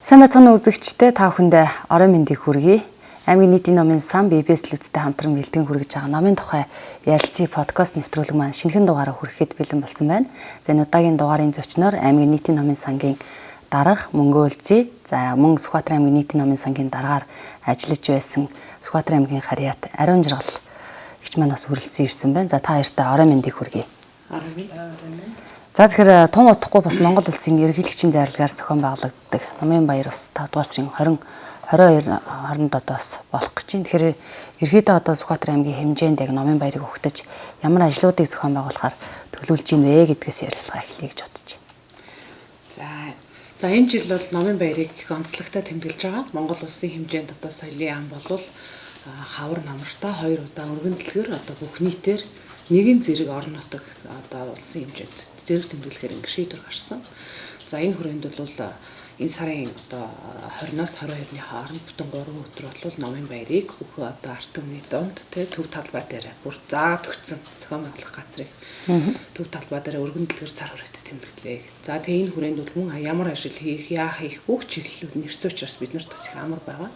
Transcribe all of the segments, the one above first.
Сайн бацхан үзэгчтэй та бүхэндээ орой мэндийг хүргэе. Аймгийн нийтийн номын сан BBS телевизтэй хамтран бэлтгэн хүргэж байгаа номын тухай ярилцгий подкаст нэвтрүүлэг маань шинэхэн дугаараа хүрэхэд бэлэн болсон байна. За энэ удаагийн дугаарын зочноор аймгийн нийтийн номын сангийн дарга Мөнгөө Үлзий. За мөн Сүхбаатар аймгийн нийтийн номын сангийн даргаар ажиллаж байсан Сүхбаатар аймгийн харьяат Ариун Жаргал гэгч маань бас хүрэлцэн ирсэн байна. За та хоёртаа орой мэндийг хүргэе. За тэгэхээр тун утахгүй бас Монгол улсын ерөнхийлөгчийн зарилгаар зохион байгуулагддаг Номын Баяр бас 5 дугаар сарын 22-нд одоос болох гэж байна. Тэгэхээр ерөнхийдөө одоо Сүхбаатар аймгийн хэмжээнд яг Номын Баярыг өгтөж ямар ажлуудыг зохион байгуулахаар төлөвлөж ийн вэ гэдгээс ярилцлага эхлэе гэж бодож байна. За энэ жил бол Номын Баярыг их онцлогтой тэмдэглэж байгаа. Монгол улсын хэмжээнд одоо соёлын ам болвол хавар намартай 2 удаа өргөн дэлгэр одоо бүх нийтээр нэгэн зэрэг орон нутаг одоо улсын хэмжээнд зэрэг тэмдэглэхээр ингэ шийдвэр гарсан. За энэ хүрээнд бол энэ сарын одоо 20-оос 22-ны хооронд бүтэн 3 өдөр бол Номын Баярыг бүх одоо арт түмний донд төв талбай дээр бүр зааж өгсөн зохион байгуулах газрыг төв талбай дээр өргөн дэлгэр цар хүрээтэй тэмдэглэе. За тэгээ энэ хүрээнд бол мөн ямар ажил хийх, яах хийх бүх чиглэлүүд нэрсэн учраас бид нарт бас их амар байгаа.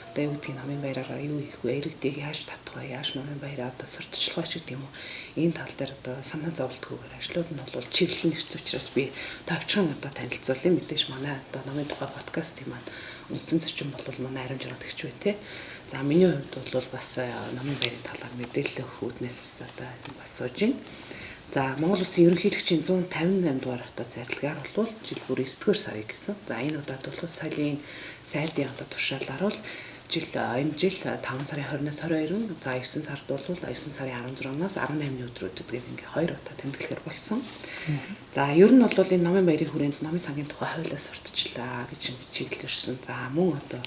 Одоо юу гэдгийг Номын Баяраараа юу хийх вэ? Иргэдийг яаж татах вэ? Яаж Номын Баяраа одоо сурталчлах вэ гэдэг юм уу? Энэ тал дээр одоо санаа зовлтгүйгээр ажлууд нь бол чиглэл нэрсэн учраас би товчхон одоо танилцуулъя. Мэдээж манай одоо Номын тухай подкастын маань үндсэн зочин бол манай Ариун Жаргал гэгч бай тээ. За миний хувьд бол бас Номын Баярын талаар мэдээлэл өгөх үүднээс одоо бас сууж байна. За Монгол улсын ерөнхийлөгчийн 158 дугаар одоо зарилгаар бол жил бүр 9-р сарыг гэсэн. За энэ удаад бол соёлын сайдын одоо тушаалаар бол энэ жил 5 сарын 20-оос 22, за 9 сард бол 9 сарын 16-наас 18-ны өдрүүдэд гээд ингээ 2 удаа тэмдэглэхээр болсон. За ер нь бол энэ Номын Баярын хүрээнд Номын сангийн тухай хуулиас сурталчлаа гэж чиглэлэрсэн. За мөн одоо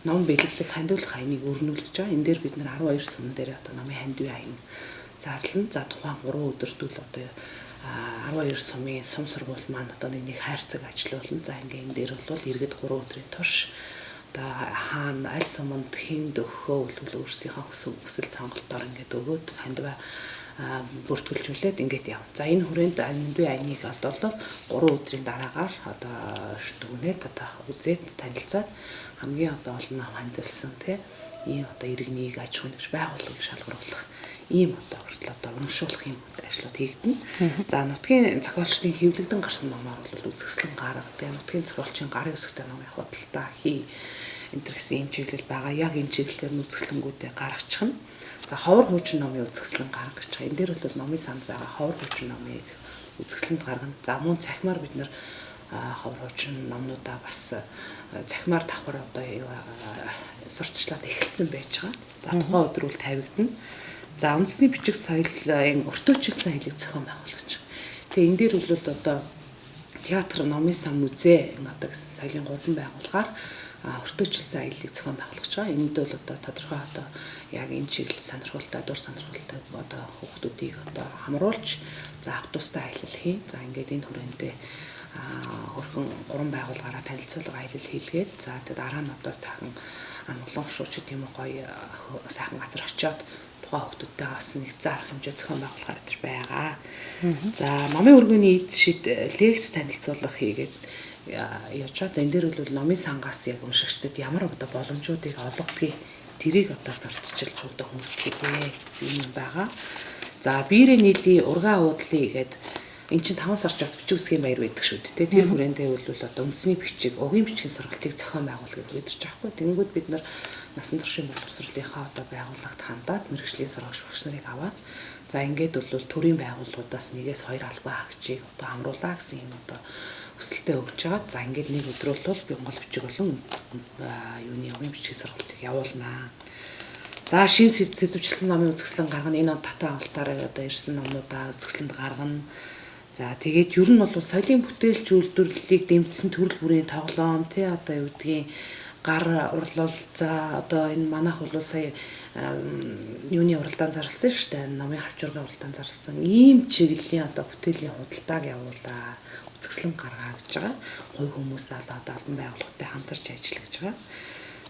ном бэлэглэх, хандивлах хаяныг өрнүүлж байгаа. Энэ дээр бид нар 12 сум дээр одоо номын хандивын хаян зарлан. За тухайн 3 өдөрт л одоо 12 сумын сум сургууль маань одоо нэг хайрцаг ажиллуулна. За ингээ энэ дээр бол иргэд 3 өдрийн турш хаана аль суманд хин дөхөө үлвэл өөрсдийнхөө хүсэл сонголтоор ингээд өгөөд хандиваа бүртгүүлжүүлээд ингээд яв. За энэ хүрээнд хандивын аяныг олдвол 3 өдрийн дараагаар одоо дүгнээд одоо үзээд танилцаад хамгийн одоо олон хандивлсан тий ийм одоо иргэнийг аж ахуйн нэгж байгууллагыг шалгаруулах ийм одоо хүртэл одоо урамшуулах юм ажлууд хийгдэнэ. За нутгийн зохиолчдын хэвлэгдэн гарсан номоор бол үзэсгэлэн гаргадаг. Нутгийн зохиолчийн гарын үсгтэй номын худалдаа хий энэ гэсэн юм чиглэл байгаа. Яг энэ чиглэлээр нь үзэсгэлэнгүүдээ гаргачих нь. За ховор хуучин номын үзэсгэлэн гаргаж байгаа. Энэ дээр бол Номын санд байгаа ховор хуучин номыг үзэсгэлэнд гаргана. За мөн цахимаар бид нар ховор хуучин номнуудаа бас цахимаар давхар одоо сурталчлаад эхэлсэн байж байгаа. За тухайн өдөр бол тавигдана. За үндэсний бичиг соёлын өртөөчлсөн аялыг зохион байгуулж байгаа. Тэгээ энэ дээр бол одоо театр, Номын сан, музей одоо гэсэн соёлын 3 байгууллагаар өртөөчлсөн аялыг зохион байгуулж байгаа. Энд бол одоо тодорхой одоо яг энэ чиглэл сонирхолтой, дур сонирхолтой одоо хүүхдүүдийг одоо хамруулж за автобустай аялал хийн. За ингээд энэ хүрээндээ хөрхөн 3 байгууллагаараа танилцуулга аялал хийлгээд за дараа нь одоо сайхан амглан шууч гэдэг юм гоё сайхан газар очиод тухайн хүүхдүүдтэй бас нэг зарах хэмжээ зохион байгуулахаар гэж байгаа. За Номын өргөний эд шид лекц танилцуулга хийгээд явж байгаа. За энэ дээр бол Номын сангаас яг уншигчдад ямар одоо боломжуудыг олгодгийг тэрийг одоо сурталчилж өгдөг хүмүүстэй юм байгаа. За биерээ нийлий ургаа уудлыг гээд эн чинь 5 сарч бас бичиг үсгийн баяр байдаг шүү дээ. Тэр хүрээндээ бол одоо үндэсний бичиг, угийн бичгийн сургалтыг зохион байгуулах гэж удирж байгаа хгүй. Тэнгүүд бид нар насан туршийн боловсролынхаа одоо байгууллагад хандаад мэргэжлийн сургагч багш нарыг аваад за ингээд бол төрийн байгууллагуудаас нэгээс 2 албан хаагчийг одоо хамруулаа гэсэн юм одоо хүсэлтэд өгч байгаа. За ингээд нэг өдрөл бол Монгол бичиг болон юуны угийн бичгийн сургалтыг явуулнаа. За шин сэдвчилсэн номын үзэсгэлэн гаргана. Энэ он татан авалтаараа одоо ирсэн номнуудаа үзэсгэлэнд гаргана. За тэгээд ер нь бол соёлын бүтээлч үйлдвэрлэлийг дэмжсэн төрөл бүрийн тоглоом тий одоо юу гэдгийг гар урлал за одоо энэ манайх бол сая юуны уралдаан зарласан шүү дээ. Номын хавчургын уралдаан зарласан. Ийм чиглэлийн одоо бүтээлийн худалдааг явуулаа. Үзэсгэлэн гаргаа гэж байгаа. Хувь хүмүүс одоо албан байгууллагатай хамтарч ажиллаж байгаа.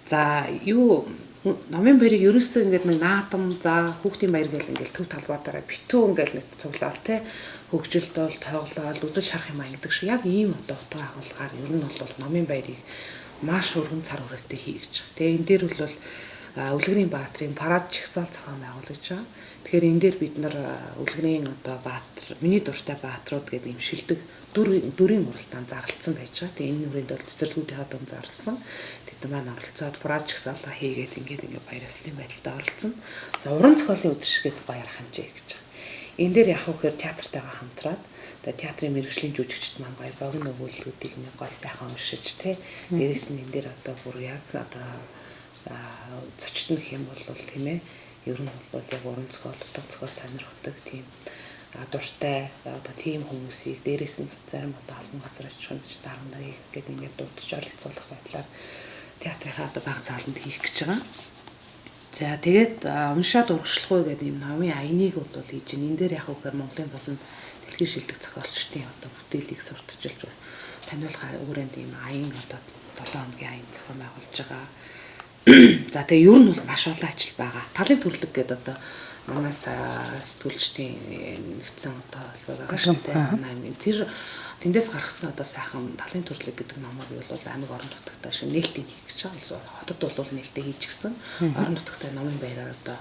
За юу Номын Баярыг ерөөсөө ингээд нэг наадам за хүүхдийн баяр гэл ингээд төв талбайтаараа битүү ингээд нэг цуглаал те хөгжилт бол тоглоал үзэж харах юм аа гэдэг шиг яг ийм одоо утга агуулгаар ер нь бол Номын Баярыг маш өргөн цар хүрээтэй хий гэж. Тэгээ энэ дээр бол Үлгэрийн Баатрын парад чагсаал зохион байгуулж байгаа. Тэгэхээр энэ дээр бид нар Үлгэрийн одоо Баатар, миний дуртай баатрууд гэдэг юм шилдэг дүрийн уралдаанд зарлцсан байж байгаа. Тэгээ энэ үрээнд бол цэцэрлэгүүдийн хадам зарлсан. Тэд маань оролцоод парад чагсаалаа хийгээд ингээд баярлалын байдалтай оролцсон. За уран зохиолын үзэсгэлэнт баяр хэмжээ гэж байгаа. Энэ дээр яг хөөр театртайгаа хамтраад театрын мэргэжлийн жүжигчд маань гоё богино өгүүлбэрүүдийг нэг гоё сайхан уншиж тэ дээрэс нь энэ дээр одоо бүр яг одоо зочд нь гэх юм бол тийм ээ ер нь бол яг уран зохиол утга зохиол сонирхдаг тийм дуртай одоо тийм хүмүүсийг дээрэс нь зарим одоо албан газар очих гэж дарамтаа хийх гэдэг ингээд дуудаж оролцуулах байдлаар театрынхаа одоо баг зааланд хийх гэж байгаа. За тэгээд уншаад урагшлахгүй гэдэг юм номын аяныг бол хийж байна. Энэ дээр яг үгээр Монголын болон дэлхийн шилдэг зохиолчдын одоо бүтээлийг сурталчилж таниулах өрөөнд ийм аян одоо 7 хоногийн аян зохион байгуулж байгаа. За тэгээ ер нь бол маш олон ажил байгаа. Талын төрлөг гэдэг одоо манаас сэтгүүлчдийн нэгдсэн одоо холбоо байгаа шүү дээ. Тэр тэндээс гаргасан одоо сайхан талын төрлөг гэдэг номыг бол аймаг орон нутагтаа шиг нээлттэй хийх гэж байгаа. Хотод бол нээлттэй хийчихсэн. Орон нутагтаа номын баяраар одоо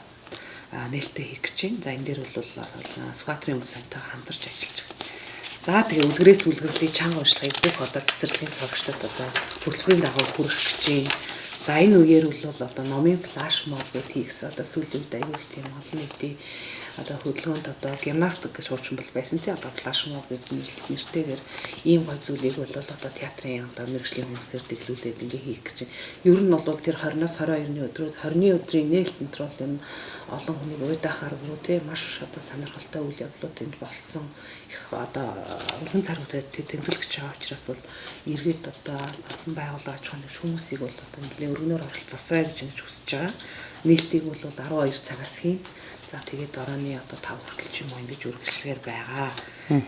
нээлттэй хийх гэж байна. За энэ дээр бол Сүхбаатарын өмч сантай хамтарч ажиллаж байгаа. За тэгээ үлгэрээс үлгэрлийг чанга уншлагыг бүх одоо цэцэрлэгийн сурагчдад одоо хөтөлбөрийн дагуу хүргэх гэж байна. За энэ үеэр бол одоо номын флаш моб гэдэг хийгс одоо сүүлийн үед аюул их тийм олон нийтийн одоо хөдөлгөөнд одоо гимнастик гэж хуучин бол байсан тий одоо флаш моб гэдэг нэртэйгээр ийм гой зүйлийг бол одоо театрын одоо мэргэжлийн хүмүүсээр дэглүүлээд ингээ хийх гэж байна. Ер нь бол тэр 20-аас 22-ны өдрүүд 20-ны өдрийн нээлттэй бол юм олон хүний уйдахаар гоо тий маш одоо сонирхолтой үйл явдлууд энд болсон их одоо өргөн цар хүрээтэй тэмдэглэж байгаа учраас бол эргээд одоо олон байгууллага аж ахуйн хүмүүсийг бол одоо нэлээд өргөнөөр оролцоосоо гэж хүсэж байгаа. Нээлтийг бол 12 цагаас хийн. За тэгээд орооны одоо 5 хүртэл ч юм уу ингэж үргэлжлэхээр байгаа.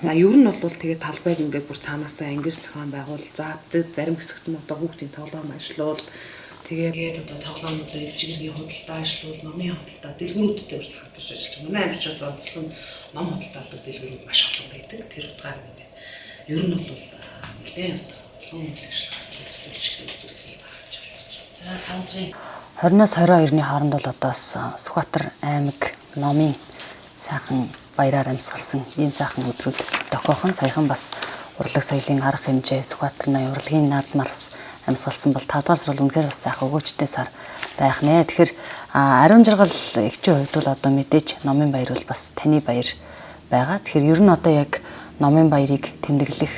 За ер нь бол тэгээд талбайг ингээд бүр цаанаасаа ангиж зохион байгуул. За зарим хэсэгт нь одоо хүүхдийн тоглоом ажиллуул. Тэгээд одоо тоглоомнуудын чиглэлийн худалдаа ажиллуул, номын худалдаа, дэлгүүрүүдтэй хүртэл хамтарч ажиллаж байгаа. Манай амжилт онцлог нь ном худалдаалдаг дэлгүүрүүд маш олон байдаг. Тэр утгаар ингээд ер нь бол нэлээд олон үйлчлэг зүйлсийг гаргаж байна. За 5 сарын 20-аас 22-ны хооронд бол одоо Сүхбаатар аймаг номын сайхан баяраар амьсгалсан ийм сайхан өдрүүд тохиохон саяхан бас урлаг соёлын арга хэмжээ Сүхбаатар ноён урлагийн наадмаас амьсгалсан бол 5 дугаар сар бол үнэхээр бас сайхан өгөөжтэй сар байх нэ. Тэгэхээр ариун жаргал эхчийн хувьд бол одоо мэдээж номын баяр бол бас таны баяр байгаа. Тэгэхээр ер нь одоо яг номын баярыг тэмдэглэх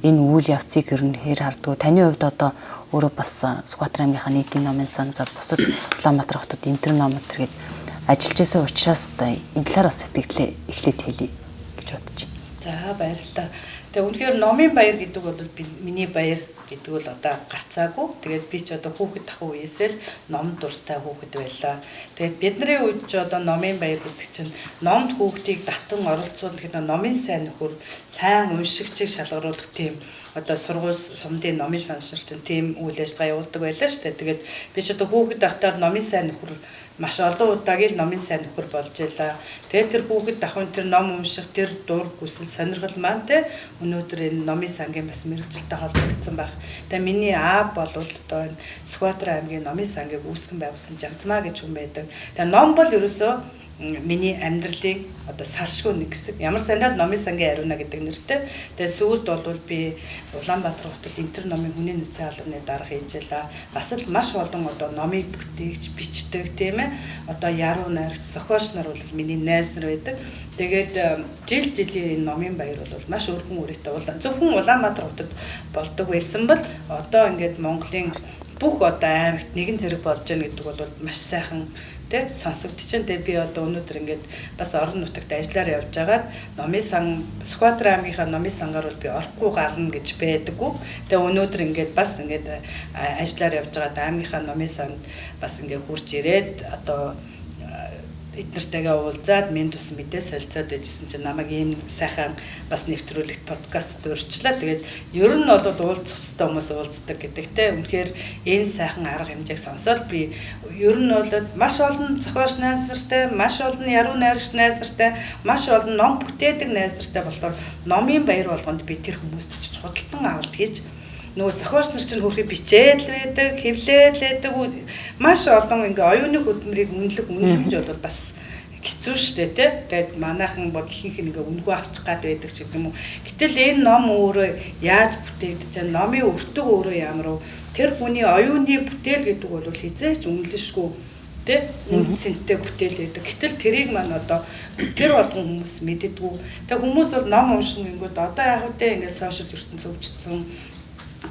энэ үйл явцыг ер нь хэр хардгуу таны хувьд одоо өөрөө бас Сүхбаатар аймгийнхаа нийтийн номын сан за бусад Улаанбаатар хотод интер номод тэргээд ажиллаж байсан учраас одоо энэ талаар бас сэтгэлээ эхлээд хэлье гэж бодож байна. За баярлалаа. Тэгээ үнэхээр номын баяр гэдэг бол миний баяр гэдэг бол одоо гарцаагүй. Тэгээд би ч одоо хүүхэд ахуй үеэсэл ном дуртай хүүхэд байлаа. Тэгээд бидний үед ч одоо номын баяр гэдэг чинь номд хүүхдийг татан оролцуулах гэдэг номын сайн нөхөр сайн уншигчийг шалгаруулах тийм одоо сургууль сумдын номын сансар чинь тийм үйл ажиллагаа явуулдаг байлаа шүү дээ. Тэгээд би ч одоо хүүхэд ахтаар номын сайн нөхөр маш олон удаагийн номын сайн нөхөр болж байлаа. Тэгээд тэр хүүхэд ахын тэр ном унших тэр дур хүсэл сонирхол маань те өнөөдөр энэ номын сангийн бас мэргэжилтэй холбогдсон байх. Тэгээд миний аав бол одоо энэ Сүхбаатар аймгийн номын сангийг үүсгэн байгуулсан Жагцмаа гэж хүн байдаг. Тэгээд ном бол ерөөсөө миний амьдралын одоо салшгүй нэг хэсэг. Ямар санаал номын сангийн ариуна гэдэг нэртэй. Тэгээд сүүлд бол би Улаанбаатар хотод интер номын хүний нөөцийн албаны дарга хийж байлаа. Бас л маш олон одоо номыг бүтээгч, бичдэг тийм ээ. Одоо яруу найрагч, зохиолч нар бол миний найз нар байдаг. Тэгээд жилийн номын баяр бол маш өргөн үрээтэй зөвхөн Улаанбаатар хотод болдог байсан бол одоо ингээд Монголын бүх одоо аймагт нэгэн зэрэг болж гэнэ гэдэг бол маш сайхан тэг сонсогдчихээн. Тэгээ би одоо өнөөдөр ингээд бас орон нутагт ажиллаар явж байгаад номын сан Сүхбаатар аймгийнхаа номын сангаар бол би орохгүй гарна гэж байдаггүй. Тэгээ өнөөдөр ингээд бас ингээд ажиллаар явж байгаад аймгийнхаа номын санд бас ингээд хурж ирээд одоо эднэртэйгээ уулзаад минь тус мэдээ солилцоод байжсэн чинь намайг ийм сайхан бас нэвтрүүлэгт подкаст дөрвчлээ. Тэгээд ер нь бол уулзах хэрэгтэй хүмүүс уулздаг гэдэгтэй. Үнэхээр энэ сайхан арга хэмжээг сонсоод би ер нь бол маш олон зохиолч найзартай, маш олон яруу найрагч найзартай, маш олон ном бүтээдэг найзартай болохоор номын баяр болгонд би тэр хүмүүст ч худалдан авалт хийж нөгөө зохиолч нар чинь хөрхи бичээд л байдаг, хэвлээд л байдаг. Маш олон ингээ оюуны хөдөлмөрийг үнэлэмж бол бас хэцүү штэ тий. Тэгээд манайхан бол ихэнх ингээ үнгүй авчих гад байдаг ч гэдэг юм уу. Гэтэл энэ ном өөрөө яаж бүтээгдэж байгаа, номын өртөг өөрөө ямар вэ? Тэр хүний оюуны бүтээл гэдэг бол хизээч үнэлэшгүй тий. Үнцэнтэй бүтээл байдаг. Гэтэл тэрийг маань одоо тэр болгон хүмүүс мэддэггүй. Тэгээд хүмүүс бол ном унших гингүүд одоо яг үедээ ингээ сошиал ертөнц өвчтсөн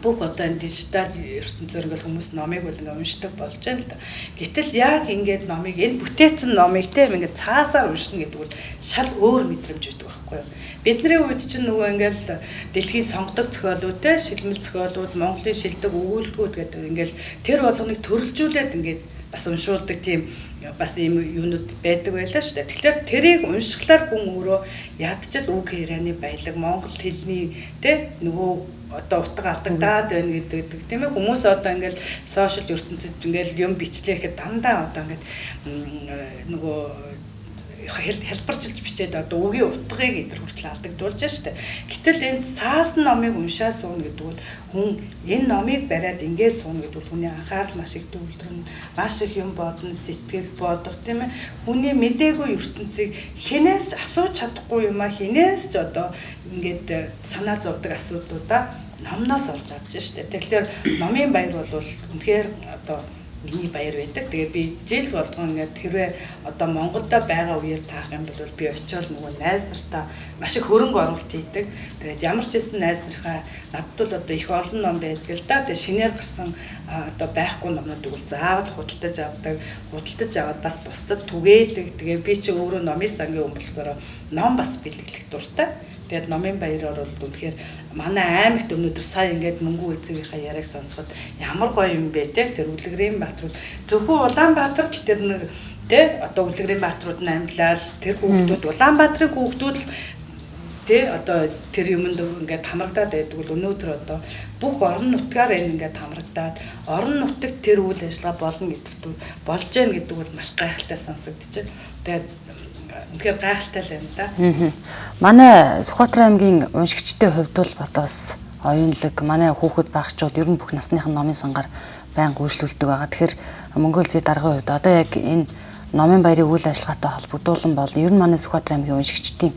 бүх одоо энэ дижитал ертөнцөөр ингээл хүмүүс номыг бол ингээ уншдаг болж байна л да. Гэтэл яг ингээд номыг энэ бүтээсэн номыг те ингээ цаасаар уншина гэдэг бол шал өөр мэдрэмж өгдөг байхгүй юу? Бидний үед чинь нөгөө ингээл дэлхийн сонгодог зохиолууд те шилмэл зохиолууд, Монголын шилдэг өгүүлбэрүүд гэдэг ингээл тэр болгоныг төрөлжүүлээд ингээд бас уншуулдаг тийм бас ийм юунууд байдаг байлаа шүү дээ. Тэгэхээр тэрийг уншихлаар хүн өөрөө ядчил үг ярианы баялаг, монгол хэлний те нөгөө одоо утга алдагдаад байна гэдэг тийм ээ. Хүмүүс одоо ингээл сошиал ертөнцид ингээл юм бичлэхэд дандаа одоо ингээд нөгөө хэлбэрчилж бичээд одоо үгийн утгыг идэр хүртэл алдагдуулж штэ. Гэтэл энэ цаасан номыг уншаа сууна гэдэг бол хүн энэ номыг бариад ингээд сууна гэдэг бол хүний анхаарал маш их төвлөрнө, маш их юм бодно, сэтгэл бодох тийм ээ. Хүний мдээгүй ертөнцийг хинээс ч асууж чадахгүй юм а, хинээс ч одоо ингээд санаа зовдөг асуудлуудаа номноос олж авч штэ. Тэгэхээр номын баяр бол үнэхээр одоо миний баяр байдаг. Тэгээ би жил болгон ингээд хэрвээ одоо Монголд байгаа үеэр таах юм бол би очиод нөгөө найз нартаа маш их хөрөнгө оруулалт хийдэг. Тэгээд ямар ч хэсэн найз нарынхаа надад бол одоо их олон ном байдаг л да. Тэгээд шинээр гарсан одоо байхгүй номнуудыг бол заавал худалдаж авдаг. Худалдаж аваад бас бусдад түгээдэг. Тэгээ би чи өөрөө номын сангийн хүн болохоор ном бас бэлэглэх дуртай. Тэгээд номын баяраар бол үнэхээр манай аймагт өнөөдөр сая ингээд мөнгө үйлцгийнхаа яриаг сонсоход ямар гоё юм бэ те. Тэр Үлгэрийн Баатрууд зөвхөн Улаанбаатарт тэр нэг те одоо Үлгэрийн Баатрууд нь амьдлал тэр хүүхдүүд Улаанбаатарын хүүхдүүд те одоо тэр юмд ингээд хамрагдаад байдаг бол өнөөдөр одоо бүх орон нутгаар энэ ингээд хамрагдаад орон нутагт тэр үйл ажиллагаа болно гэдэгт болж гэн гэдэг бол маш гайхалтай сонсогдож байна. Тэгээд үнэхээр гайхалтай л байна да. Манай Сүхбаатарын аймгийн уншигчдын хувьд бол бодоос оюунлаг манай хүүхэд багчууд ер нь бүх насныхан номын сангаар байнга үйлчлүүлдэг байгаа. Тэгэхээр Монгол Улсын даргын хувьд одоо яг энэ номын баярыг үйл ажиллагаатай холбогдуулан бол ер нь манай Сүхбаатарын аймгийн уншигчдын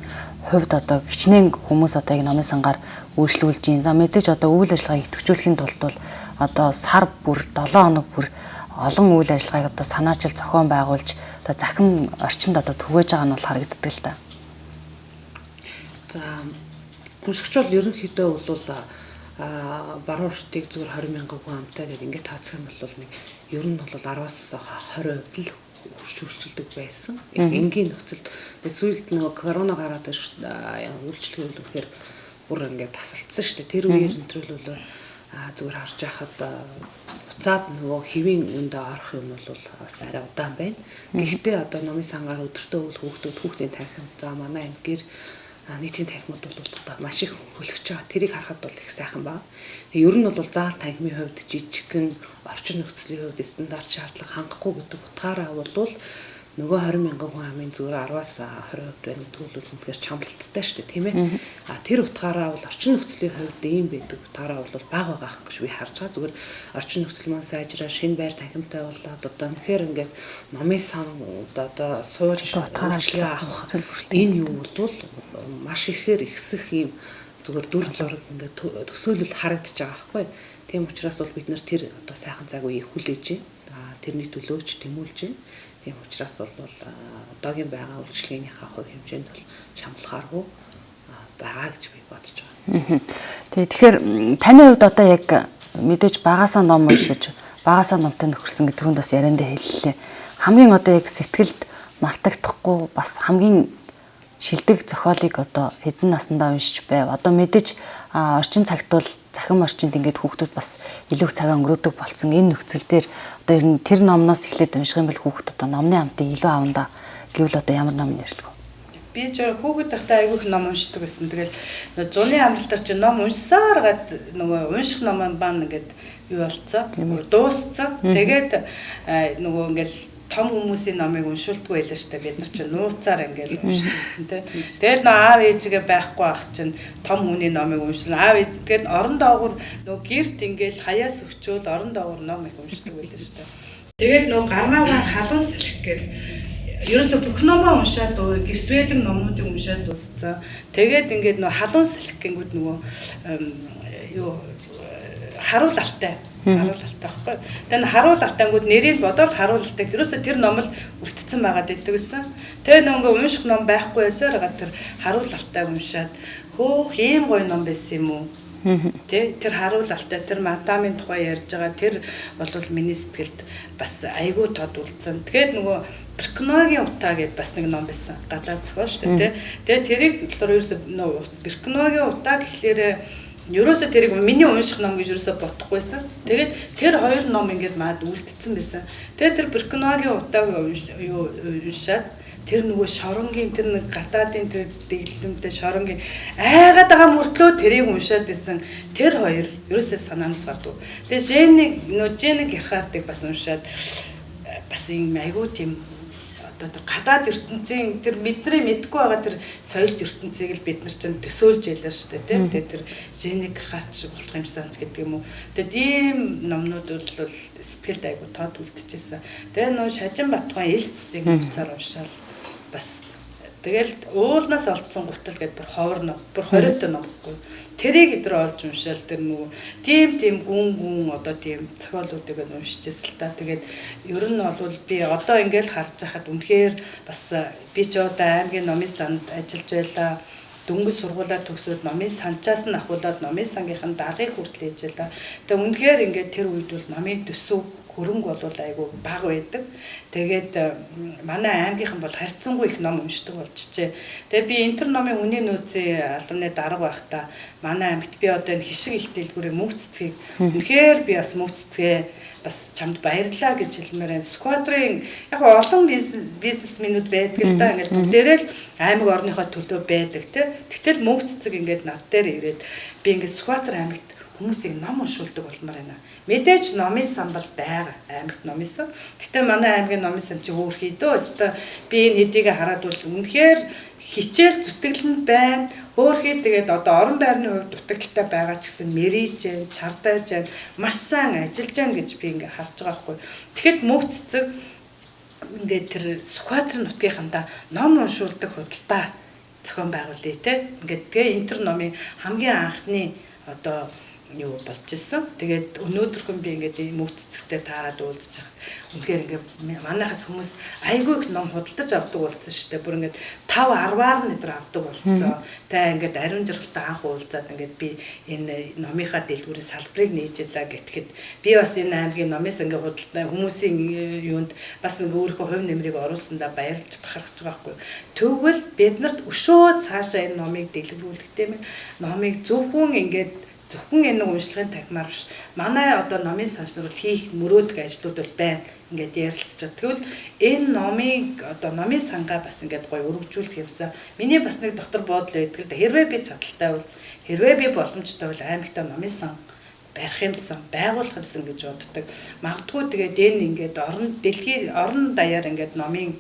хувьд одоо гिचнэн хүмүүс одоо яг номын сангаар үйлчлүүлж байна. За мэдээж одоо үйл ажиллагааг идэвхжүүлэхийн тулд бол одоо сар бүр 7 хоног бүр олон үйл ажиллагааг одоо санаачил зохион байгуулж одоо захин орчинд одоо түгээж байгаа нь бол харагддаг л да. За уншигч бол ерөнхийдөө бол баруун уртыг зүгээр 20,000 хүн амтай гэдэг ингээд тооцох юм бол нэг ер нь бол 10-аас 20% л үйлчлүүлдэг байсан. Энгийн нөхцөлд сүүлд нөгөө корона гараад үйлчлэгээ үлэхээр бүр ингээд тасалдсан шүү дээ. Тэр үеэр өнтрөлөө зүгээр харж байхад буцаад нөгөө хэвийн үндэ орох юм бол бас арай удаан байна. Гэхдээ одоо номын сангаар өдөртөө үл хүүхдийн танхим за манай энэ гэр нийтийн танхимуд бол одоо маш их хөлөгч байгаа. Тэрийг харахад бол их сайхан байна. Ер нь бол заал танхимын хувьд жижигхэн орчин нөхцөлийн хувьд стандарт шаардлага хангахгүй гэдэг утгаараа бол нөгөө 20,000 хүн амын зүгээр 10-аас 20% байна гэдэг бол үнэхээр чамлалттай шүү дээ, тийм ээ. Тэр утгаараа бол орчин нөхцөлийн хувьд ийм байдаг утгаараа бол бага байгаа гэж би харж байгаа. Зүгээр орчин нөхцөл маань сайжраа, шинэ байр танхимтай болоод одоо үнэхээр ингээд номын сан одоо сууж утгаараа авах энэ юу бол маш ихээр ихсэх ийм зүгээр дүр зураг ингээд төсөөлөл харагдаж байгаа байхгүй. Тийм учраас бол бид нар тэр одоо сайхан цаг үеийг хүлээж байна. Тэрний төлөөч тэмүүлж байна. Тийм учраас бол одоогийн байгаа үйлчлэгийнхаа хувь хэмжээнд бол чамлахааргүй байгаа гэж би бодож байгаа. Тэгэхээр таны хувьд одоо яг мэдээж багасаа ном уншиж, багасаа номтой нөхөрсөн гэдэг нь бас яриандаа хэллээ. Хамгийн одоо яг сэтгэлд мартагдахгүй бас хамгийн шилдэг зохиолыг одоо хэдэн наснда уншиж байв. Одоо мэдээж орчин цагт бол захим орчинд ингээд хүүхдүүд бас илүү цагаа өнгөрөөдөг болсон. Энэ нөхцөл дээр одоо ер нь тэр номноос эхлээд унших юм бол хүүхд одоо номны амтыг илүү авандаа гэвэл одоо ямар ном нэрлэх вэ? Би ч хүүхэд тахтай айгүйх ном уншдаг гэсэн. Тэгэл зуны амралтаар чи ном уншсаар гад нөгөө унших ном баан ингээд юу болцоо дуусцсан. Тэгээд нөгөө ингээл том хүмүүсийн номыг уншуулдаггүй байлаа шүү дээ. Бид нар чинь нууцаар ингээл уншдаг гэсэн тий. Тэгэл нөө аав ээжигээ байхгүй ах чинь том хүний номыг уншилна. Аав ээж тэгээд орон доогуур нөө гэрт ингээл хаяас өчөөл орон доогуур ном их уншдаг байлаа шүү дээ. Тэгээд нөө гармаагаа халуун сэлэх гээд ерөөсө бүх номоо уншаад гэрт байдаг номнуудыг уншаад дууссан. Тэгээд ингээд нөө халуун сэлэх гингүүд нөгөө юу харуулалтай байхгүй. Тэгээд харуулалтангууд нэрийг бодоод харуулалтыг ерөөсө тэр ном л үлдсэн байгаад байдаг гэсэн. Тэгээд нөгөө унших ном байхгүй байсаар тэр харуулалтаа уншаад хөөх ийм гоё ном байсан юм уу? Тэр харуулалтай тэр мадамын тухай ярьж байгаа тэр бол миний сэтгэлд бас айгүй тод үлдсэн. Тэгээд нөгөө Беркногийн утаа гэдээ бас нэг ном байсан. Гадаад зохиол шүү дээ. Тэгээд тэрийг болохоор ерөөсө Беркногийн утаа гэхлээрээ ерөөсө тэрийг миний унших ном гэж ерөөсө бодохгүйсэн. Тэгээд тэр хоёр ном ингээд маад үлдсэн байсан. Тэгээд тэр Беркногийн утааг уншаад тэр нөгөө шоронгийн тэр нэг гадаадын тэр дэглэмтэй шоронгийн айгаад байгаа мөртлөө тэрийг уншаад исэн тэр хоёр ерөөсөө санаанаас гардуу. Тэгээ Женик Герхардыг бас уншаад бас юм айгуу тийм одоо тэр гадаад ертөнцийн тэр бидний мэдгүй байгаа тэр соёлт ертөнцийг л бид нар чинь төсөөлж ялаа шүү дээ тийм. Тэгээ тэр Женик Герхард шиг болох юмсан ч гэдэг юм уу. Тэгээд ийм номнууд бол сэтгэлд айгуу тод үлдчихсэн. Тэгээ нөө Шажин Батхан Элс цэсийг нууцаар уншаал бас тэгэл уулнаас олдсон гутал гэдээ бүр ховор ном, бүр 20 та номгүй. Тэрийг өдрөө олж уншаал тэр нөгөө тийм гүн одоо тийм зохиолуудыг уншижсэн л та. Тэгээд ер нь бол би одоо ингээл харж байхад үнэхээр бас би ч одоо аймгийн номын санд ажиллаж байлаа. Дөнгөж сургуулаа төгсөөд номын санчаас нь ахуулаад номын сангийнхан даргыг хүртэл хийж байлаа. Тэгээд үнэхээр ингээд тэр үед бол номын төсөв хөрөнгө бол айгүй бага байдаг. Тэгээд манай аймгийнхан бол харьцангуй их ном уншдаг болчихжээ. Тэгээд би энэ төр номын хүний нөөцийн албаны дарга байхдаа манай аймагт би одоо энэ хишиг их дэлгүүрийн мөнх цэцгийг үнэхээр би бас мөнх цэцгээ бас чамд баярлалаа гэж хэлмээр энэ сквадрын яг олон бизнесмэнүүд байдаг л да. Ингээд бүгдээрээ л аймаг орныхоо төлөө байдаг тий. Тэгтэл мөнх цэцэг ингээд над дээр ирээд би ингээд скватр аймагт хүмүүсийг ном уншуулдаг болмоор байна. Мэдээж номын сан бол байгаа аймагт номын сан. Гэтэ манай аймгийн номын сан чи хөөрхийдөө өстой би энэ хэдийг хараад бол үнэхээр хичээл зүтгэлэн байна. Хөөрхий тэгээд одоо орон байрны хувьд дутагдaltaй байгаа ч гэсэн мэрийж, чардаж, маш сайн ажиллаж байна гэж би ингээ харж байгаа хгүй. Тэгэхэд мөнх цэцэг ингээ тэр скватр нутгийнхандаа ном уншуулдаг худалдаа зохион байгуулъя те. Ингээд тэгээ энэ төр номын хамгийн анхны одоо юу болж ирсэн. Тэгээд өнөөдрхөн би ингээд мөнх цэцэгтэй таарад уулзаж байгаа. Үнэхээр ингээд манайхаас хүмүүс айгүй их ном худалдаж авдаг болсон шүү дээ. Бүр ингээд 5-10-аар нь өдр авдаг болсон. Тэ ингээд ариун жаргалтай анх уулзаад ингээд би энэ номынхаа дэлгүүрийн салбарыг нээжлээ гэтгэхэд би бас энэ аймгийн номын сангийн худалдаа хүмүүсийн юунд бас нэг өөрийнхөө хувь нэмрийг оруулсандаа баярлж бахархаж байгаа байхгүй. Тэгвэл биднэрт өшөө цаашаа энэ номыг дэлгэрүүлэхдээ номыг зөвхөн ингээд зөвхөн энэ уншлагын тахимаар биш. Манай одоо номын саншрал хийх мөрөөдөг ажлууд бол байна. Ингээд ярилцж байгаа. Тэгвэл энэ номыг одоо номын сангаа бас ингээд гоё өргөжүүлэх юмсан. Миний бас нэг дотор бодол байдаг л да. Хэрвээ би чадaltaй бол хэрвээ би боломжтой бол аймагтаа номын сан барих юмсан, байгуулах юмсан гэж боддог. Магадгүй тэгээд энэ ингээд орон даяар ингээд номын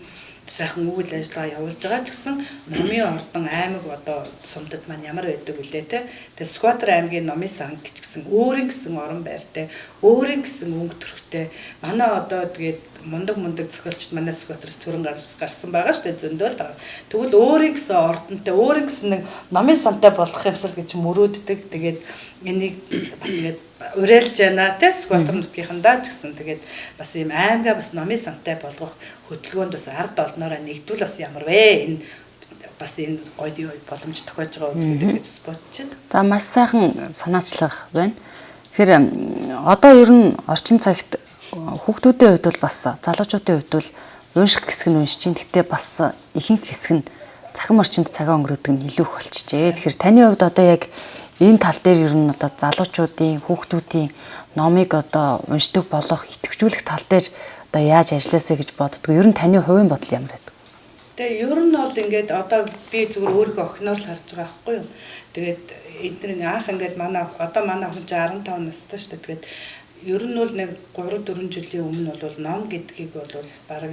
сайхан үйл ажиллагаа явуулж байгаа ч гэсэн номын ордон аймаг одоо сумдад маань ямар байдаг вүлээ те. Тэгээ Скватр аймгийн номын сан гэж гисэн өөрийн гэсэн орон байртай, өөрийн гэсэн өнгө төрхтэй. Манай одоо тэгээд мундаг зохиолчд манай Скватрс төрөн гарсан байгаа шүү дээ зөндөл байгаа. Тэгвэл өөрийн гэсэн ордонтой, өөрийн гэсэн нэг номын сантай болох юмсал гэж мөрөөддөг. Тэгээд энийг бас ингээд уриалж байна те Скватр нутгийнхандаа ч гэсэн тэгээд бас ийм аймгаа бас номын сантай болгох хөдөлгөөнд бас ард олноороо нэгдвэл бас ямар вэ энэ бас энэ гоё боломж тохиож байгаа үйл гэж бодож байна. За маш сайхан санаачлах байна. Тэгэхээр одоо ер нь орчин цагт хүүхдүүдийн хувьд бол бас залуучуудын хувьд бол унших хэсэг нь уншиж чинь гэхдээ бас ихэнх хэсэг нь цахим орчинд цагаа өнгөрөөдөг нь илүү их болчихжээ. Тэгэхээр таны хувьд одоо яг энэ тал дээр ер нь одоо залуучуудын хүүхдүүдийн номыг одоо уншдаг болох идэвхжүүлэх тал дээр одоо яаж ажилласаа гэж боддгоо. Ер нь таны хувийн бодол ямар байдаг? Тэгээ ер нь бол ингээд одоо би зүгээр өөрийгөө охиноор л харж байгаа байхгүй юу. Тэгээд эдгээр анх ингээд манай охин 15 настай шүү дээ. Тэгээд ер нь бол нэг 3-4 жилийн өмнө бол ном гэдгийг бол бараг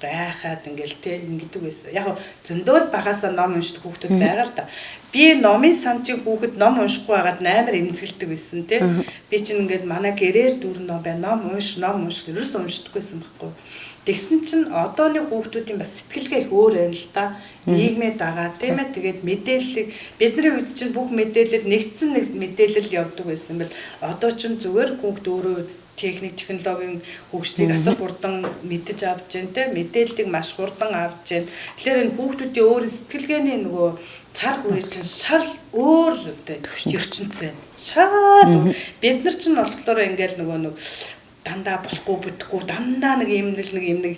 гайхаад ингээл те ингэдэг байсан. Яг зөндөө л багасаа ном уншдаг хүүхдүүд байгаа л да. Би номын самчиг хүүхэд ном уншихгүй байгаад амар эмзэглэдэг байсан те. Би чинь ингээд манай гэрээр дүүрэн ном байна. Ном унш ерөөс уншдаггүйсэн байхгүй. Тэгсэн чинь одооны хүүхдүүдийн бас сэтгэлгээ их өөр байна л да. Нийгмээ дагаа тийм ээ. Тэгээд мэдээллийг бидний үед чинь бүх мэдээлэл нэг мэдээлэл явдаг байсан бэл одоо чинь зүгээр хүүхд өөрөө техник технологийн хөгжлийг асар хурдан мэдэж авч जैन те мэдээллийг маш хурдан авч जैन. Тэгэхээр энэ хүүхдүүдийн өөр сэтгэлгээний нөгөө цар хүрээ чинь шал өөр ертөнц байна. Шал бид нар чинь болохоор ингээл нөгөө дандаа болохгүй бүтэхгүй дандаа нэг юм нэг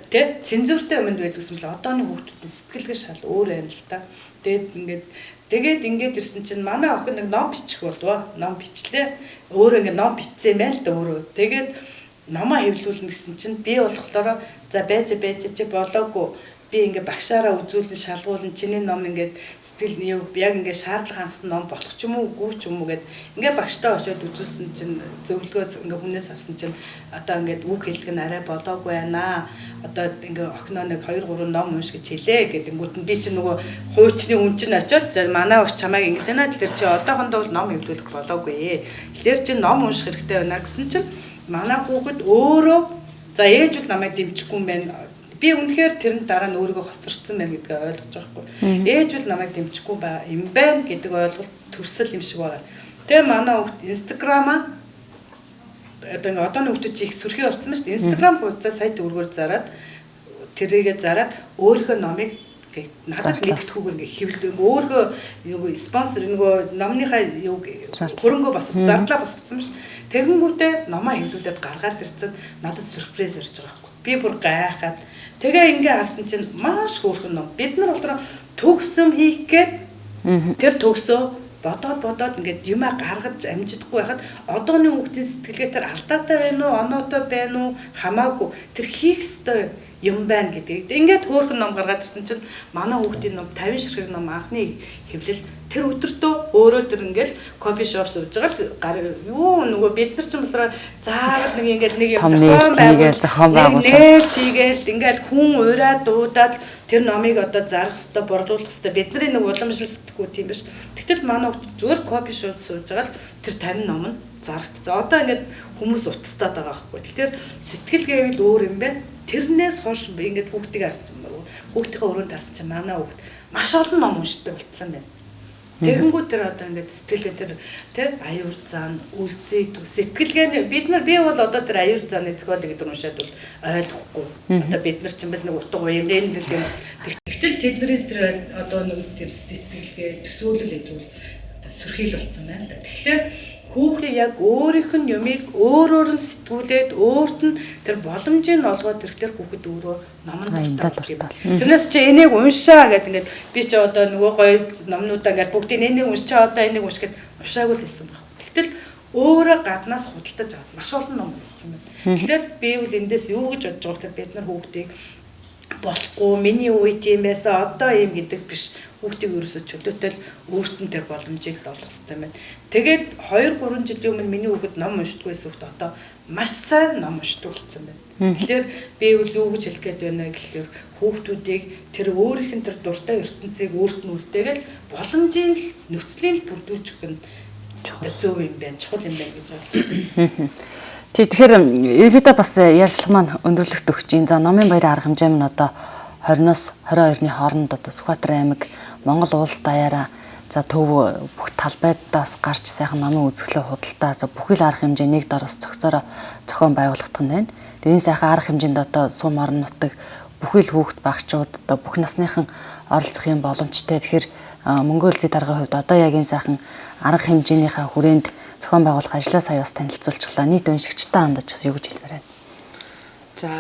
тий цензуртэй юмд байдаг юм л одооны хүүхдүүдийн сэтгэлгээ шал өөр байна л та. Тэгээд ингээд ирсэн чинь манай охин нэг ном бичих болдгоо. Ном бичлээ. Өөрөө ингээд ном бичсэн юм байл да өөрөө. Тэгээд номоо хэвлүүлнэ гэсэн чинь би болохоор за байж чи болоогүй. Би ингээд багшаараа үзүүлэн шалгуулна чиний ном ингээд сэтгэл яг ингээд шаардлага хангасан ном болох ч юм уу үгүй ч юм уу гэд ингээд багштай очиод үзүүлсэн чинь зөвлөгөө ингээд хүнээс авсан чинь одоо ингээд үг хэлдэг нь арай болоогүй байна. Одоо ингээд охиноо нэг 2-3 ном унш гэж хэлээ гэдэнгүүт нь би чинь нөгөө хуучны хүн чинь очиод манай багш чамайг ингэж байна тэр чи одоохондоо бол ном хэвлүүлэх болоогүй. Тэр чи ном унших хэрэгтэй байна гэсэн чинь манай хүүхэд өөрөө за ээж бол намайг дэмжихгүй юм байна. Би үнэхээр тэрэн дараа нь өөрийгөө хоцорсон байна гэдгийг ойлгож байгаа хгүй. Ээж бол намайг дэмжихгүй юм байна гэдэг ойлголт төрсөл юм шиг байна. Тэгээ манай хүүхд Instagram-аа одооны хүүхдүүд их сүрхий болсон байна шүү дээ. Instagram хуудасаа сайт өргөөр зараад тэрийгээ зараад өөрийнхөө номыг надад нэгтгэхүүгээр ингээ хэвлэдэг. Өөргөө спонсор нөгөө номныхаа хөрөнгөө зардлаа босгоцсон шүү. Тэгэнгүүтээ номоо хэвлүүлээд гаргаад ирсэн надад сюрприз ирж байгаа хгүй. Би бүр гайхаад тэгээ ингээ харсан чинь маш хөөрхөн ном. Бид нар болохоор төгсөм хийх гээд тэр төгсөө бодоод ингээд юмаа гаргаж амжихгүй байхад одооны хүүхдийн сэтгэлгээ тэр алдаатай байна уу, оноотой байна уу хамаагүй тэр хийх ёстой юм байна гэдгийг. Ингээд хөөрхөн ном гаргаад ирсэн чинь манай хүүхдийн ном 50 ширхэг ном анхны хэвлэл тэр өдөртөө өөрөө тэр ингээл кофе шоп сууж байгаа л нөгөө бид нар ч юм болохоор заавал нэг ингээл нэг юм зохион байгуулалт хийгээл ингээл хүн ураад дуудаад тэр номыг одоо зарах хэвээр борлуулах хэвээр бидний нэг уламжлал сэтгүү тийм биш. Тэгтэл манай зүгээр кофе шоп сууж байгаа л тэр 50 ном нь зарагдсан. Одоо ингээд хүмүүс утастаад байгаа байхгүй. Тэгэхээр сэтгэл гэвэл өөр юм байна. Тэрнээс хойш ингээд хүүхдийг харсан юм. Хүүхдийнхээ өрөөнд харсан чинь манай хүүхд маш олон ном уншдаг болцсон байна. Тэгэнгүүт тэр одоо ингээд сэтгэлгээ тэр аюур зан үлзий сэтгэлгээ би бол одоо тэр аюур зааны зохиолыг гэдэг уншаад бол ойлгохгүй. Одоо бид нар ч юм бол нэг утга уян л юм. Тэгтэл тэдний тэр одоо нэг тэр сэтгэлгээ төсөөлөл гэдэг бол сөрхийл болцсон байна. Тэгэхээр хүүхдээ яг өөрийнх нь юмыг өөрөөр нь сэтгүүлээд өөрт нь тэр боломжийг олгоод тэр хүүхэд өөрөө номонд дуртай. Тэрнээс чи энийг уншаа гэдэг ингээд би чи одоо нөгөө гоё номнуудаа ингээд бүгдийг энийг уншчаа одоо энийг унш гэд уншаагүй л байсан баг. Тэгтэл өөрөө гаднаас худалдаж аваад маш олон ном уншсан байна. Тэгэхээр би бол эндээс юу гэж бодож байгаа вэ? Бид нар хүүхдийг болохгүй миний үед юм байсан одоо юм гэдэг биш. Хүүхдийг ерөөсөө чөлөөтэй л өөрт нь тэр боломжийг л олох хэрэгтэй байна. Тэгээд 2-3 жилийн өмнө миний хүүхэд ном уншдаг байсан хүүхэд одоо маш сайн ном уншдаг болсон байна. Тэгэхээр би бол юу гэж хэлэх гээд байна гэхээр хүүхдүүдийг тэр өөрийнх нь тэр дуртай ертөнцийг өөрт нь үлдээгээл боломжийн нөхцөлийн л бүрдүүлж өгөх нь зөв юм байна, чухал юм байна гэж бодлоо. Тэгэхээр ерөөдөө бас ярилцлага маань өндөрлөгт өгч ин за номын баярын арга хэмжээ нь одоо 20-оос 22-ны хооронд одоо Сүхбаатар аймаг Монгол улс даяараа за төв бүх талбайдаас гарч сайхан номын үзэсгэлэн худалдаа за бүхэл арга хэмжээ нэг дор ус зохицороо зохион байгуулагдах нь байна. Тэрийн сайхан арга хэмжээнд одоо сум орон нутаг бүхэл хүүхд багчууд одоо бүх насныхан оролцох юм боломжтой. Тэгэхээр Мөнгө улсын даргын хувьд одоо яг энэ сайхан арга хэмжээнийхээ хүрээнд зохион байгуулах ажлаа сая бас танилцуулчихлаа. Нийт уншигчтай хандаж бас юу гэж хэлмээр байна. За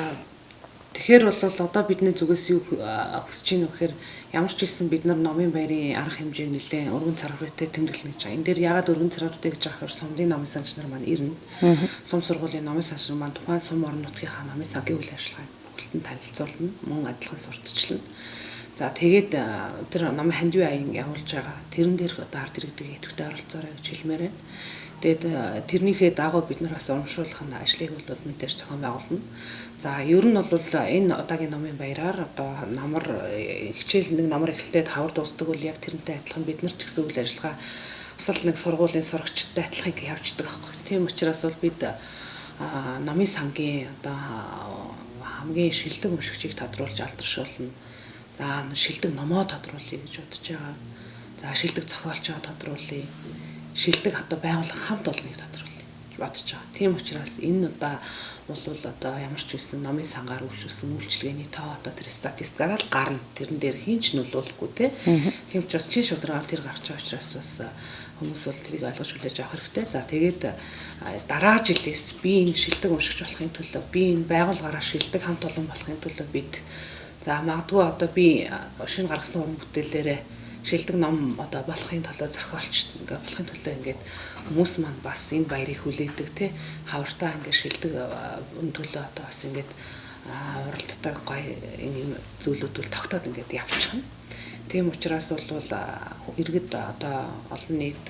тэгэхээр бол одоо бидний зүгээс юу хүсэж байна вэ гэхээр ямар ч хэлсэн бид нар номын баярын арга хэмжээ нэлээ өргөн царгуутай тэмдэглэнэ гэж байгаа. Энэ дээр яагаад өргөн царгуутай гэж байгаа вэ? Сумын номын санч нар маань ирнэ. Сум сургуулийн номын санч нар маань тухайн сум орон нутгийнхаа номын сангийн үйл ажиллагааг бүгдэлд нь танилцуулна. Мөн адилхан сурталчилна. За тэгээд тэр номын хандив аян явуулж байгаа. Тэрэн дээр одоо ард иргэдэг идэвхтэй оролцоорой гэж хэлмээр байна. Тэгээд тэрнийхээ дагуу бид нар бас урамшуулах нь ажлыг бол мэдээж зохион байгуулна. За ер нь бол энэ удаагийн номын баяраар одоо намар хичээл нэг намар эхлээд хавар дуусдаг бол яг тэрнтэй адилхан бид нар ч гэсэн үйл ажиллагаа бас л нэг сургуулийн сурагчтай адилхан явждаг байхгүй. Тийм учраас бол бид намын сангийн одоо хамгийн шилдэг өмшигчийг тодруулж алдаршуулна. За шилдэг номоо тодруулъя гэж бодож байгаа. За шилдэг зохиолчоо тодруулъя. Шилдэг одоо байгууллага хамт олныг тодруулъя гэж бодож байгаа. Тийм учраас энэ удаа бол одоо ямар ч байсан номын сангаар үйлчилсэн үйлчлэгээний тоо одоо тэр статистикаараа л гарна. Тэрэн дээр хинч нөлөөлөхгүй те. Тийм учраас чин шударгаар тэр гарч байгаа учраас бас хүмүүс бол тэрийг ойлгож хүлээж авах хэрэгтэй. За тэгээд дараа жилээс би энэ шилдэг уншигч болохын төлөө би энэ байгууллагаараа шилдэг хамт олон болохын төлөө бид за магадгүй одоо би шинэ гаргасан уран бүтээлээрээ шилдэг ном одоо болохын төлөө зохиолч ингээ болохын төлөө ингээд хүмүүс маань бас энэ баярыг хүлээдэг те хавартаа ингээ шилдэг төлөө одоо бас ингээд уралддаг гоё энэ зүйлүүд бол тогтоод ингээд явчихна. Тийм учраас бол иргэд одоо олон нийт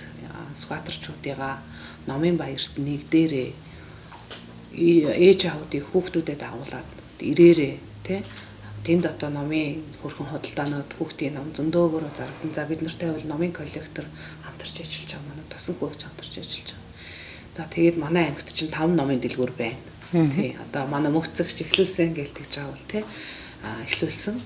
Сүхбаатарчуудыгаа номын баярт нэгдээрээ ээж аавуудыг хүүхдүүдэд агуулад ирээрээ те тэнд одоо номын хөрхэн худалдаанууд хүүхдийн ном зөндөөгөөрөө зарагдан. За бид нартай бол номын коллектор хамтарч ажиллаж байгаа. Манай тосон хөөч хамтарч ажиллаж байгаа. За тэгээд манай аймагт чинь 5 номын дэлгүүр байна. Тий. Одоо манай мөгцөгч эхлүүлсэн гэж тэгж байгаа бол тий. Эхлүүлсэн.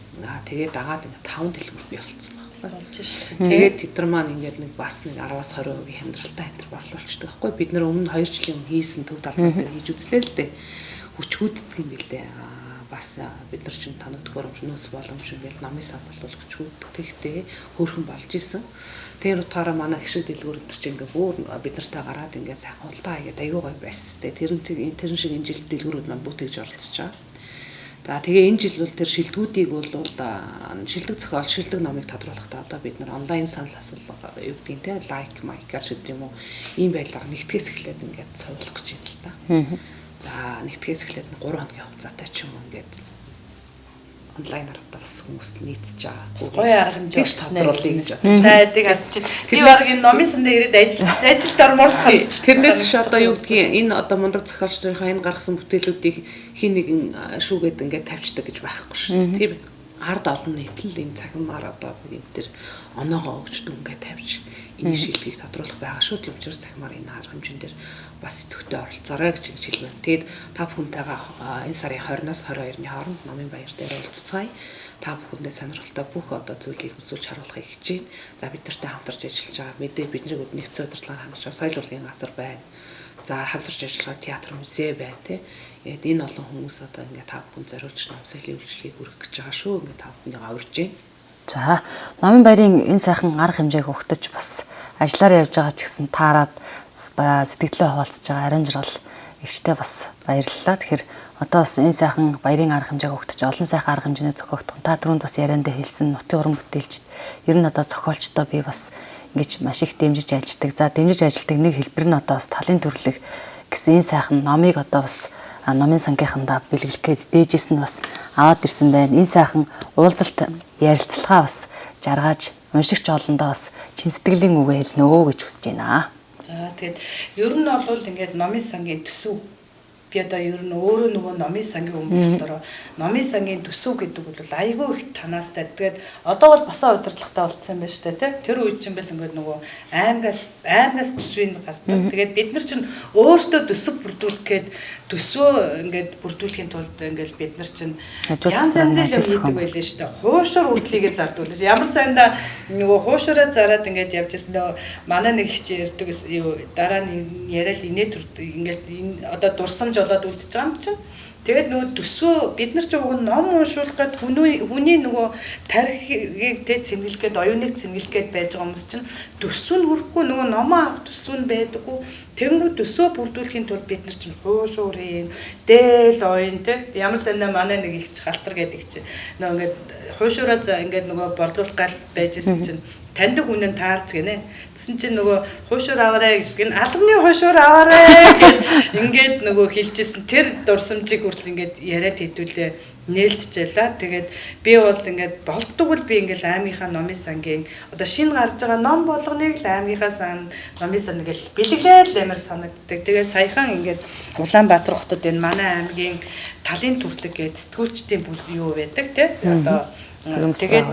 Тэгээд дагаад ингээд 5 дэлгүүр бий болсон байна. Болж шээ. Тэгээд тэд нар маань ингээд нэг бас нэг 10-аас 20% хямдралтай энэ борлуулчихдаг байхгүй. Бид нар өмнө 2 жилийн өмнө хийсэн төв талбар дээр хийж үзлээ л дээ. Хүчгүүддэг юм билээ. Бас бид нар чинь танагдгоор нөөц боломж ингээл номын сан болгож хүчтэй хөөрхөн болж исэн. Тэр утгаараа манай гişиг дэлгүүрүүд чинь ингээ бүр бид нартай гараад ингээ сайхан худалдаа хийгээд аягүй гоё байсан. Тэр шиг энэ жил дэлгүүрүүд маань бүтээгж оролцож байгаа. За тэгээ энэ жил бол тэр шилдэгүүдийг бол шилдэг зохиол шилдэг номыг тодруулахдаа одоо бид нар онлайн санал асуулга юу гэдгийг те лайк майкаар шилдэг юм уу ийм байлгаар нэгтгэс эхлээд ингээд суулгах гэж байна л да. За нэгтгэс эхлээд 3 хоногийн хугацаатай ч юм уу ингээд онлайнаар бас хүмүүст нийцж байгаа. Гоё арга хэмжээ тодруулъя гэж бодож байна. Тайдаг харж чинь. Би баг энэ номын сандаа ирээд ажилд ормоор санаж. Тэрнээс ч одоо юу гэдгийг энэ одоо мундаг зохиолчдынхаа энэ гаргасан бүтээлүүдийг хин нэгэн шүүгээд ингээд тавьчихдаг гэж байхгүй шүү дээ. Тийм. Ард олон нийтлэл энэ цахимаар одоо энэ төр оноогоо өгч дүнгээ тавьж энэ шилдгийг тодруулах байгаа шүү. Тийм учраас цахимаар энэ арга хэмжээнд дээр бас идэвхтэй оролцоорой гэж хэлмээр. Тэгээд та бүхэнтэйгээ энэ сарын 20-наас 22-ны хооронд номын баяр дээр уулзцгаая. Та бүхэндээ сонирхолтой бүх одоо зүйлийг үзүүлж харуулахыг хичээнэ. За бид нартай хамтарч ажиллаж байгаа мэдээ бидний нэгдсэн удирдлагын хангалттай соёл урлагийн газар байна. За хамтарч ажиллаж байгаа театр музей байна тий. Ингээд энэ олон хүмүүс одоо ингээд та бүхэн зориулж ном соёлын үйлчлэгийг өргөх гэж байгаа шүү. Ингээд та бүхнийг урьж байна. За номын баярын энэ сайхан арга хэмжээг өгтөж бас ажиллаараа явж байгаа ч гэсэн таарад сэтгэлдээ хуваалцж байгаа арин жаргал ихтэй бас баярлалаа. Тэгэхээр одоо бас энэ сайхан баярын арга хэмжээг өгтөж олон сайхан арга хэмжээний зохиогдох. Та түрүүнд бас яриандаа хэлсэн нутгийн уран бүтээлчд ер нь одоо зохиолчдоо би бас ингэж маш их дэмжиж ажилладаг. За дэмжиж ажилладаг нэг хэлбэр нь одоо бас талын төрлөг гэсэн энэ сайхан номыг одоо бас номын сангийнхандаа бэлгэлэх гээд дээжээс нь бас аваад ирсэн байна. Энэ сайхан уулзалт ярилцлагаа бас жаргаж уншигч олондоо бас чин сэтгэлийн үгээ хэлнэ гэж хүсэж байна. За тэгээд ер нь бол ингээд номын сангийн төсөв би одоо ер нь өөрөө нөгөө номын сангийн өмнөдөр номын сангийн төсөв гэдэг бол айгүй их танаастай. Тэгээд одоо бол босоо удирдлагатай болцсон юм байна шүү дээ тий. Тэр үед чинь бэл ингээд нөгөө аймгаас төсвийн гардаг. Тэгээд бид нар чинь өөртөө төсөв бүрдүүлэх гээд төсвөө ингээд бүрдүүлэхийн тулд ингээд бид нар чинь янз янзын юм хийдэг байлээ шүү дээ. Хуушур үрдлийгээ зардаг. Ямар сайндаа нөгөө хуушураа зараад ингээд явж ирсэн нөгөө манай нэг хичээ ярьдаг юу дараа нь яриад инээ төр ингээд энэ одоо дурсамж болоод үлдчихэж байгаа юм чинь. Тэгээд нөгөө төсвөө бид нар ч уг нь ном уншуулгаад хүний нөгөө тархийг тэ цэнгэлэх гээд оюуныг цэнгэлэх гээд байж байгаа хүмүүс чинь төсвөө нь хүрэхгүй нөгөө номоо авах төсвөө нь байдаггүй. Тэнгүү төсвөө бүрдүүлэхийн тулд бид нар чинь хуушуурын дээл оюун тэ ямар санаа манай нэг их халтар гэдэг чинь нөгөө ингээд хуушураа за ингээд нөгөө борлуулах гал байжсэн чинь таньдаг хүн нь таарч гинэ. Тэгсэн чинь нөгөө хуушуур аваарэ гэж гин албаны хуушуур аваарэ гэж ингээд нөгөө хэлжсэн тэр дурсамжийг хүртэл ингээд яриад хэдүүлээ нээлтжээлээ. Тэгээд би бол ингээд болдгоо би ингээд аймгийнхаа номын сангийн одоо шинэ гарч байгаа ном болгоныг л аймгийнхаа номын сан ингээд бэлэглээд амар санагддаг. Тэгээд саяхан ингээд Улаанбаатар хотод энэ манай аймгийн талын төрлөг гэж сэтгүүлчдийн юу байдаг тий. Одоо тэгээд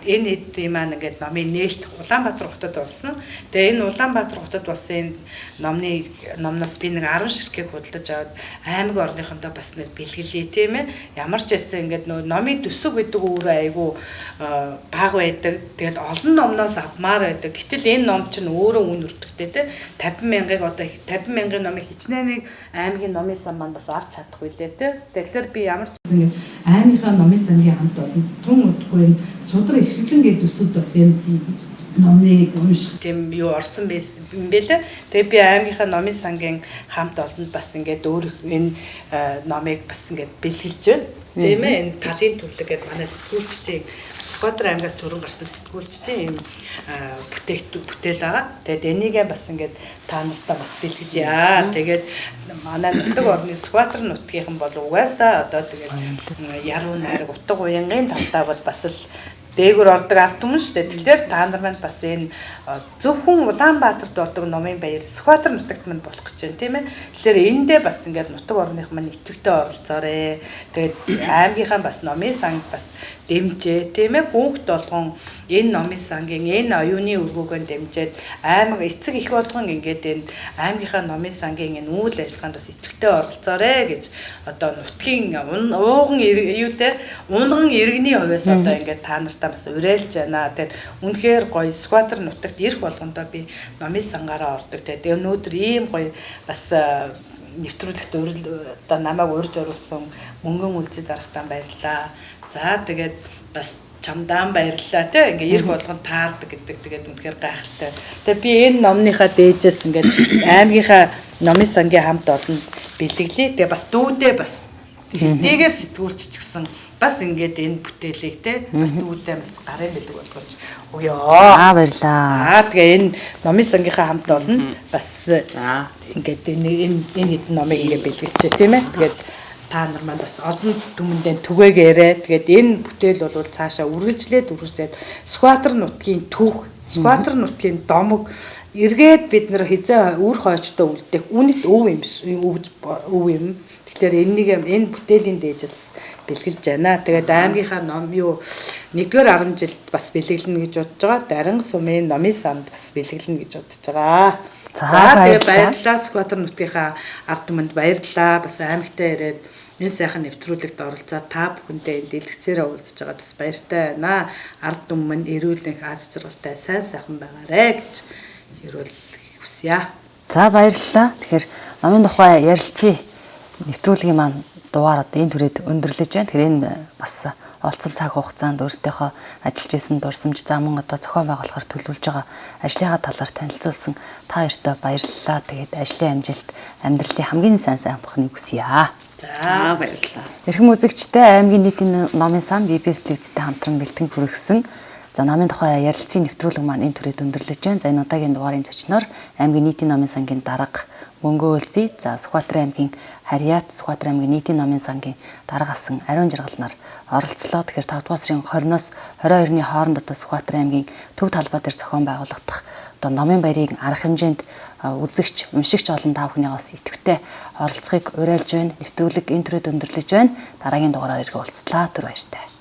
энэ хэд юм ингээд номын нээлт Улаанбаатар хотод болсон. Тэгээ энэ Улаанбаатар хотод болсон номноос би нэг 10 ширхэг худалдаж аваад аймаг орныхондоо бас нэг бэлгэлээ тийм ээ. Ямар ч байсан ингээд номын төсөв гэдэг өөрөө айгүй бага байдаг. Тэгээд олон номноос авмаар байдаг. Гэтэл энэ ном чинь өөрөө үн өртөгтэй тийм 50,000-ыг одоо 50,000-ын номыг хичнээн нэг аймгийн номын сан маань бас авч чадахгүй лээ тийм. Тэгэхээр би ямар ч аймгийнхаа номын сангийн хамт олон тун удахгүй судар ихшлэн гэдэг төсөвд бас энэ номыг унших тийм юу орсон юм бэлээ. Тэгээ би аймгийнхаа номын сангийн хамт олонд бас ингээд өөрөх энэ номыг бас ингээд бэлгэлж байна. Тийм ээ энэ талын төрлөг гэдэг манай сэтгүүлчдийн Сүхбаатар аймгаас төрөн гарсан сэтгүүлчдийн бүтээл байгаа. Тэгээд энийгээ бас ингээд та нартаа бас бэлгэлье. Тэгээд манай нутаг орны Сүхбаатар нутгийнхан бол угаасаа одоо тэгээд яруу найраг утга уянгийн тавтаа бол бас л дээгүр ордог ард түмэн шүү дээ. Тэгэхээр та нар маань бас энэ зөвхөн Улаанбаатарт болдог номын баяр Сүхбаатар нутагт мань болох гэж байна тийм ээ. Тэгэхээр эндээ бас ингээд нутаг орных маань идэвхтэй оролцоорой. Тэгээд аймгийнхаа бас номын санг бас дэмжээ тийм ээ. Хүүхд болгон энэ номын сангийн энэ оюуны өргөөгөнд дэмжиж аймаг эцэг их болгон ингээд энэ аймгийнхаа номын сангийн энэ үйл ажиллагаанд бас идэвхтэй оролцоорой гэж одоо нутгийн ууган юулээ унган иргэний хувьас одоо ингээд та нартай бас уриалж байна. Тэгээд үнэхээр гоё Сүхбаатар нутагт ирэх болгондоо би номын сангаараа ордог. Тэгээд өнөөдөр ийм гоё бас нэвтрүүлэгт одоо намайг урьж оруулсан мөнгөн үлзий дарагтаа баярлалаа. За тэгээд бас чамдаан баярлалаа тий ингээ ирэх болгон таардаг гэдэг тэгээд үнэхээр гайхалтай. Тэгээд би энэ номныхаа дээжээс ингээд аймгийнхаа номын сангийн хамт олон бэлэглээ. Тэгээд бас дүүдээ бас хэдийгээр сэтгүүлч ч гэсэн бас ингээд энэ бүтээлийг те бас дүүдээ бас гарын бэлэг болгож өгөө. Баярлаа. Тэгээ энэ номын сангийнхаа хамт олон бас ингээд энэ хэдэн номыг ингээд бэлгэлчээ тийм ээ. Тэгээд та нар маань бас олон түмэндээ түгээгээрээ тэгээд энэ бүтээл бол цаашаа үргэлжлээд Сүхбаатар нутгийн түүх, Сүхбаатар нутгийн домог эргээд бид нэр хизээ үр хойчтой үлдэх үнэт өв юм биш өв юм. Тэгэхээр энэ бүтээлийн дээжээс бэлгэлж байна. Тэгээд аймгийнхаа ном юу 1-р 10 жилд бас бэлгэлнэ гэж бодож байгаа. Дарин сумын номын санд бас бэлгэлнэ гэж бодож байгаа. За тэгээд баярлалаа Сүхбаатар нутгийнхаа ард түмэнд баярлалаа. Бас аймагтаа ирээд энэ сайхан нэвтрүүлэгт оролцоод та бүхэндээ энэ дэлгэцээрээ уулзж байгаад бас баяртай байна. Ард түмэн эрүүл нэг аз жаргалтай сайн сайхан байгаарэ гэж хэрүүл хүсье. За баярлалаа. Тэгэхээр номын тухай ярилцъя. Нэвтрүүлгийн маань дугаар одоо энэ түрээд өндөрлөж байна. Тэгэхээр энэ бас олцсон цаг хугацаанд өөрсдийнхөө ажиллаж исэн дурсамж замун одоо зохион байгуулахаар төлөвлөж байгаа ажлынхаа талаар танилцуулсан та хоёртоо баярлалаа. Тэгээд ажлын амжилт, амьдралын хамгийн сайн амхныг хүсье. За баярлалаа. Эрхэм үзэгчтэй аймгийн нийтийн номын сан BBS телевизтэй хамтран бэлтгэн хүргэсэн. За намын тухай ярилцсан нэвтрүүлэг маань энэ түрээд өндөрлөж байна. За энэ удаагийн дугаарын зочноор аймгийн нийтийн номын сангийн дарга Мөнгөн Үлзий, за Сүхбаатар аймгийн Харьяат, Сүхбаатар аймгийн нийтийн номын сангийн дарга асан Ариун Жаргалнаар оролцлоо. Тэгэхээр 5 дугаар сарын 20-оос 22-ны хооронд одоо Сүхбаатар аймгийн төв талбай дээр зохион байгуулагдах одоо номын баярыг арга хэмжээнд үзэгч, уншигч олон та бүхнийгээс идэвхтэй оролцохыг уриалж байна. Нэвтрүүлэг энэ түрээд өндөрлөж байна. Дараагийн дугаараар иргэ уулзлаа. Түр баяртай.